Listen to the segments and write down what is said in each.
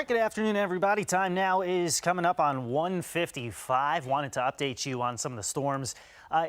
right, good afternoon, everybody. Time now is coming up on 1:55. Wanted to update you on some of the storms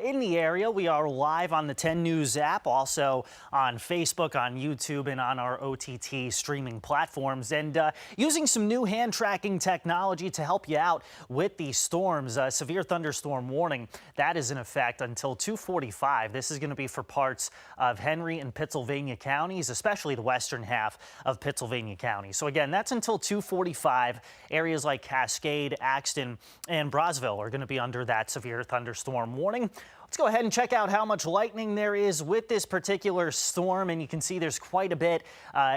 in the area. We are live on the 10 News app, also on Facebook, on YouTube, and on our OTT streaming platforms. And using some new hand tracking technology to help you out with these storms. Severe thunderstorm warning, that is in effect until 2:45. This is going to be for parts of Henry and Pittsylvania counties, especially the western half of Pittsylvania County. So again, that's until 2:45. Areas like Cascade, Axton, and Brosville are going to be under that severe thunderstorm warning. Let's go ahead and check out how much lightning there is with this particular storm. And you can see there's quite a bit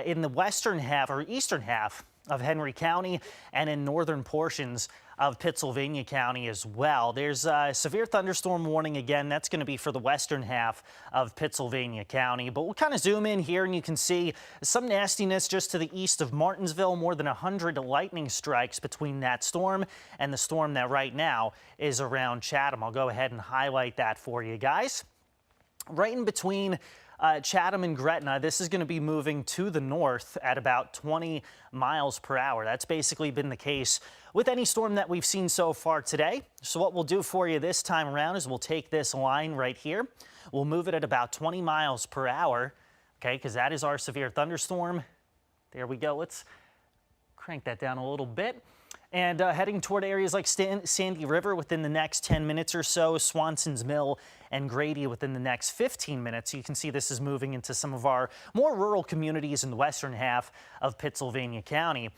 in the western half or eastern half of Henry County and in northern portions of Pittsylvania County as well. There's a severe thunderstorm warning again. That's going to be for the western half of Pittsylvania County. But we'll kind of zoom in here and you can see some nastiness just to the east of Martinsville. More than 100 lightning strikes between that storm and the storm that right now is around Chatham. I'll go ahead and highlight that for you guys. Right in between Chatham and Gretna, this is going to be moving to the north at about 20 miles per hour. That's basically been the case with any storm that we've seen so far today. So what we'll do for you this time around is we'll take this line right here. We'll move it at about 20 miles per hour, okay, because that is our severe thunderstorm. There we go. Let's crank that down a little bit. And heading toward areas like Sandy River within the next 10 minutes or so, Swanson's Mill and Grady within the next 15 minutes. You can see this is moving into some of our more rural communities in the western half of Pittsylvania County.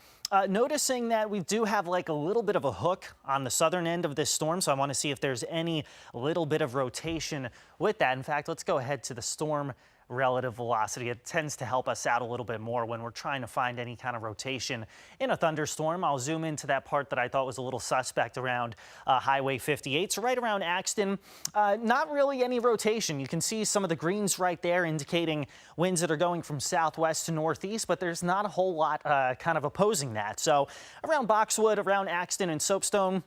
Noticing that we do have like a little bit of a hook on the southern end of this storm, so I want to see if there's any little bit of rotation with that. In fact, let's go ahead to the storm relative velocity. It tends to help us out a little bit more when we're trying to find any kind of rotation in a thunderstorm. I'll zoom into that part that I thought was a little suspect around Highway 58. So right around Axton, not really any rotation. You can see some of the greens right there indicating winds that are going from southwest to northeast, but there's not a whole lot kind of opposing that. So around Boxwood, around Axton and Soapstone,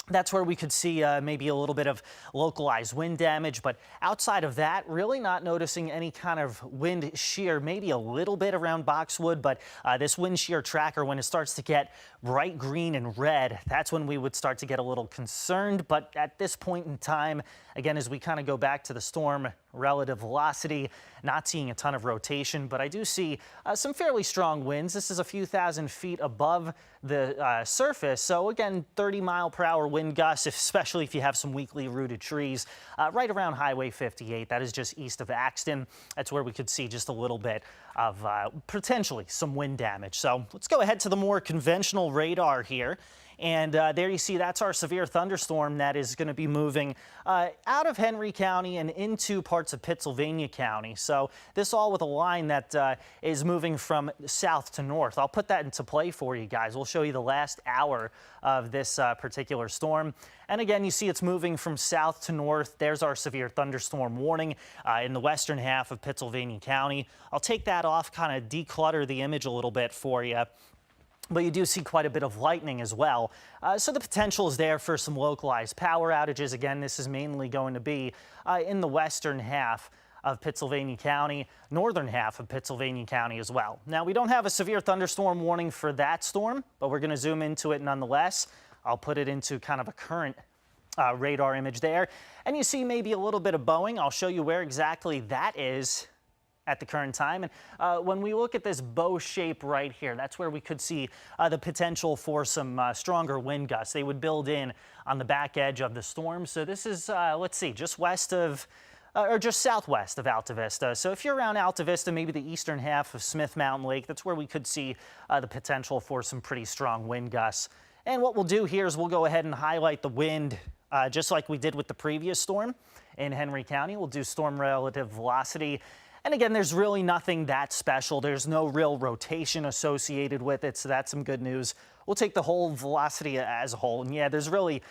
that's where we could see maybe a little bit of localized wind damage. But outside of that, really not noticing any kind of wind shear, maybe a little bit around Boxwood. But this wind shear tracker, when it starts to get bright green and red, that's when we would start to get a little concerned. But at this point in time, again, as we kind of go back to the storm relative velocity, not seeing a ton of rotation, but I do see some fairly strong winds. This is a few thousand feet above the surface. So again, 30-mile-per-hour wind gusts, especially if you have some weakly rooted trees right around Highway 58. That is just east of Axton. That's where we could see just a little bit of potentially some wind damage. So let's go ahead to the more conventional radar here. And there you see that's our severe thunderstorm that is going to be moving out of Henry County and into parts of Pittsylvania County. So this all with a line that is moving from south to north. I'll put that into play for you guys. We'll show you the last hour of this particular storm. And again, you see it's moving from south to north. There's our severe thunderstorm warning in the western half of Pittsylvania County. I'll take that off, kind of declutter the image a little bit for you. But you do see quite a bit of lightning as well. So the potential is there for some localized power outages. Again, this is mainly going to be in the western half of Pittsylvania County, northern half of Pittsylvania County as well. Now, we don't have a severe thunderstorm warning for that storm, but we're going to zoom into it nonetheless. I'll put it into kind of a current radar image there. And you see maybe a little bit of bowing. I'll show you where exactly that is at the current time. And when we look at this bow shape right here, that's where we could see the potential for some stronger wind gusts. They would build in on the back edge of the storm. So this is, let's see, just west of, or just southwest of Alta Vista. So if you're around Alta Vista, maybe the eastern half of Smith Mountain Lake, that's where we could see the potential for some pretty strong wind gusts. And what we'll do here is we'll go ahead and highlight the wind just like we did with the previous storm in Henry County. We'll do storm relative velocity. And again, there's really nothing that special. There's no real rotation associated with it, so that's some good news. We'll take the whole velocity as a whole, and yeah, there's really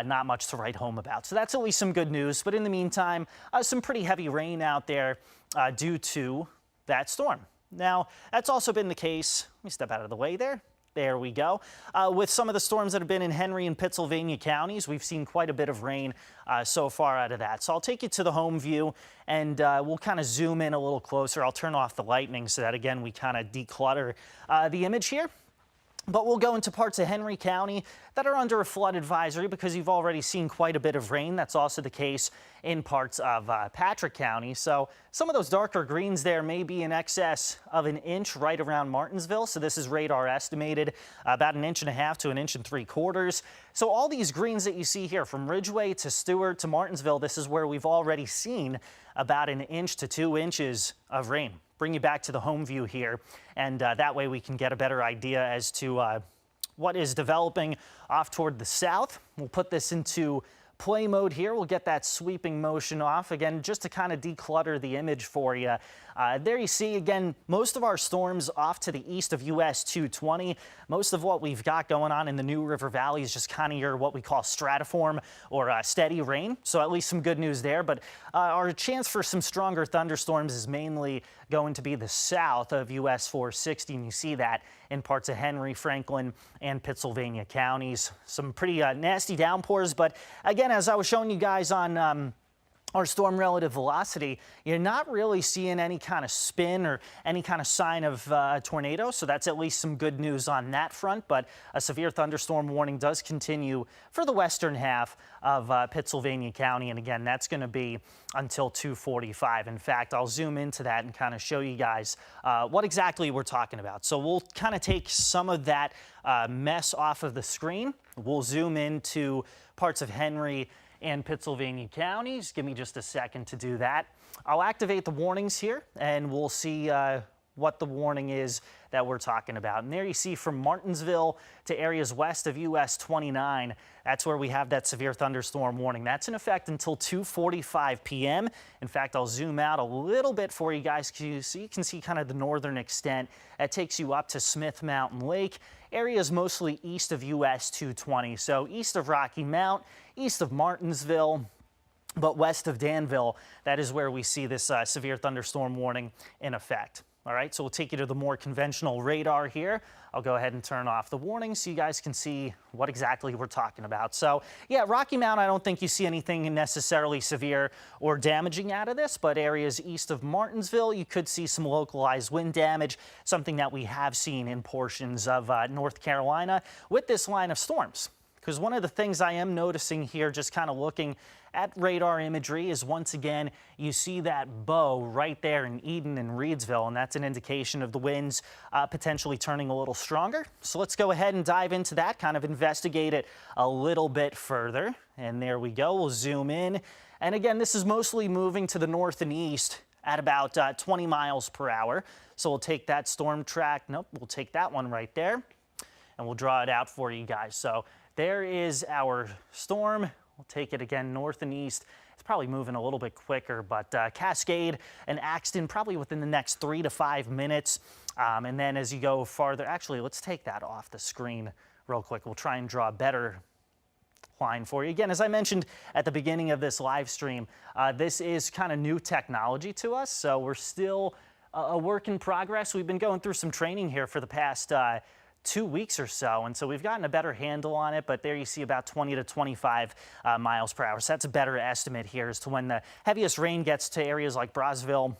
not much to write home about. So that's at least some good news. But in the meantime, some pretty heavy rain out there due to that storm. Now, that's also been the case. Let me step out of the way there. There we go. With some of the storms that have been in Henry and Pittsylvania counties, we've seen quite a bit of rain so far out of that. So I'll take you to the home view and we'll kind of zoom in a little closer. I'll turn off the lightning so that, again, we kind of declutter the image here. But we'll go into parts of Henry County that are under a flood advisory because you've already seen quite a bit of rain. That's also the case in parts of Patrick County. So some of those darker greens there may be in excess of an inch right around Martinsville. So this is radar estimated about 1.5 to 1.75 inches. So all these greens that you see here from Ridgeway to Stewart to Martinsville, this is where we've already seen about 1 inch to 2 inches of rain. Bring you back to the home view here, and that way we can get a better idea as to what is developing off toward the south. We'll put this into play mode here. We'll get that sweeping motion off again just to kind of declutter the image for you. There you see again most of our storms off to the east of US 220. Most of what we've got going on in the New River Valley is just kind of your what we call stratiform or steady rain. So at least some good news there. But our chance for some stronger thunderstorms is mainly going to be the south of US 460. And you see that in parts of Henry, Franklin, and Pittsylvania counties. Some pretty nasty downpours. But again, as I was showing you guys on our storm relative velocity, you're not really seeing any kind of spin or any kind of sign of tornado. So that's at least some good news on that front. But a severe thunderstorm warning does continue for the western half of Pittsylvania County. And again, that's going to be until 2:45. In fact, I'll zoom into that and kind of show you guys what exactly we're talking about. So we'll kind of take some of that mess off of the screen. We'll zoom into parts of Henry and Pittsylvania counties. Give me just a second to do that. I'll activate the warnings here and we'll see what the warning is that we're talking about. And there you see from Martinsville to areas west of US 29, that's where we have that severe thunderstorm warning. That's in effect until 2:45 p.m. In fact, I'll zoom out a little bit for you guys so you can see kind of the northern extent. That takes you up to Smith Mountain Lake. Areas mostly east of US 220. So east of Rocky Mount, east of Martinsville, but west of Danville, that is where we see this severe thunderstorm warning in effect. All right, so we'll take you to the more conventional radar here. I'll go ahead and turn off the warning so you guys can see what exactly we're talking about. So yeah, Rocky Mount, I don't think you see anything necessarily severe or damaging out of this, but areas east of Martinsville, you could see some localized wind damage, something that we have seen in portions of North Carolina with this line of storms. Because one of the things I am noticing here, just kind of looking at radar imagery, is once again, you see that bow right there in Eden and Reedsville, and that's an indication of the winds potentially turning a little stronger. So let's go ahead and dive into that, kind of investigate it a little bit further. And there we go, we'll zoom in. And again, this is mostly moving to the north and east at about 20 miles per hour. So we'll take that storm track, nope, we'll take that one right there, and we'll draw it out for you guys. So there is our storm. We'll take it again north and east. It's probably moving a little bit quicker, but Cascade and Axton probably within the next 3 to 5 minutes. And then as you go farther, actually, let's take that off the screen real quick. We'll try and draw a better line for you. Again, as I mentioned at the beginning of this live stream, this is kind of new technology to us. So we're still a work in progress. We've been going through some training here for the past 2 weeks or so, and so we've gotten a better handle on it. But there you see about 20 to 25 miles per hour. So that's a better estimate here as to when the heaviest rain gets to areas like Brosville,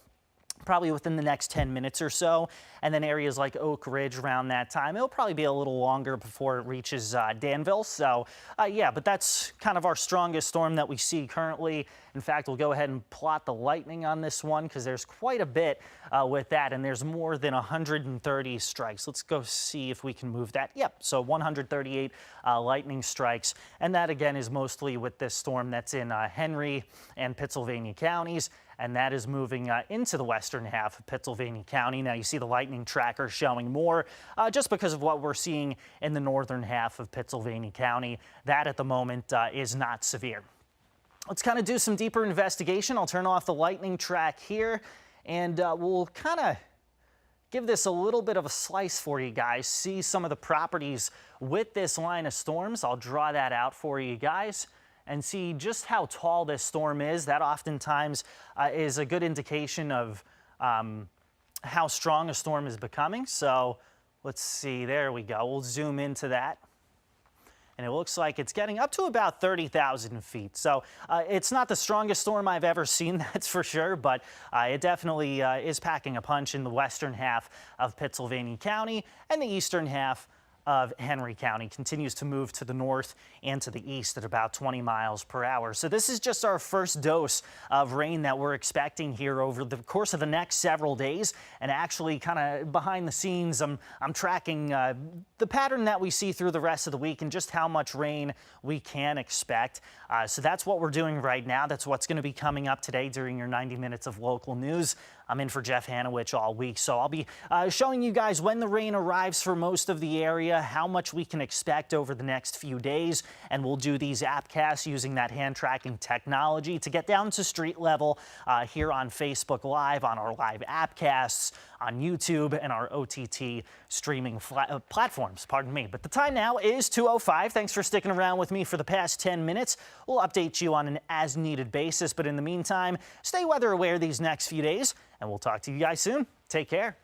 probably within the next 10 minutes or so, and then areas like Oak Ridge around that time. It'll probably be a little longer before it reaches Danville. So yeah, but that's kind of our strongest storm that we see currently. In fact, we'll go ahead and plot the lightning on this one because there's quite a bit with that, and there's more than 130 strikes. Let's go see if we can move that. Yep, so 138 lightning strikes, and that again is mostly with this storm that's in Henry and Pittsylvania counties. And that is moving into the western half of Pittsylvania County. Now you see the lightning tracker showing more just because of what we're seeing in the northern half of Pittsylvania County. That at the moment is not severe. Let's kind of do some deeper investigation. I'll turn off the lightning track here and we'll kind of give this a little bit of a slice for you guys, see some of the properties with this line of storms. I'll draw that out for you guys and see just how tall this storm is. That oftentimes is a good indication of how strong a storm is becoming. So let's see, there we go. We'll zoom into that. And it looks like it's getting up to about 30,000 feet. So it's not the strongest storm I've ever seen, that's for sure, but it definitely is packing a punch in the western half of Pittsylvania County and the eastern half of Henry County continues to move to the north and to the east at about 20 miles per hour. So this is just our first dose of rain that we're expecting here over the course of the next several days. And actually, kind of behind the scenes, I'm tracking the pattern that we see through the rest of the week and just how much rain we can expect. So that's what we're doing right now. That's what's going to be coming up today during your 90 minutes of local news. I'm in for Jeff Hanowich all week, so I'll be showing you guys when the rain arrives for most of the area, how much we can expect over the next few days, and we'll do these Appcasts using that hand tracking technology to get down to street level here on Facebook Live, on our live Appcasts, on YouTube, and our OTT streaming platforms, pardon me. But the time now is 2:05. Thanks for sticking around with me for the past 10 minutes. We'll update you on an as-needed basis, but in the meantime, stay weather aware these next few days, and we'll talk to you guys soon. Take care.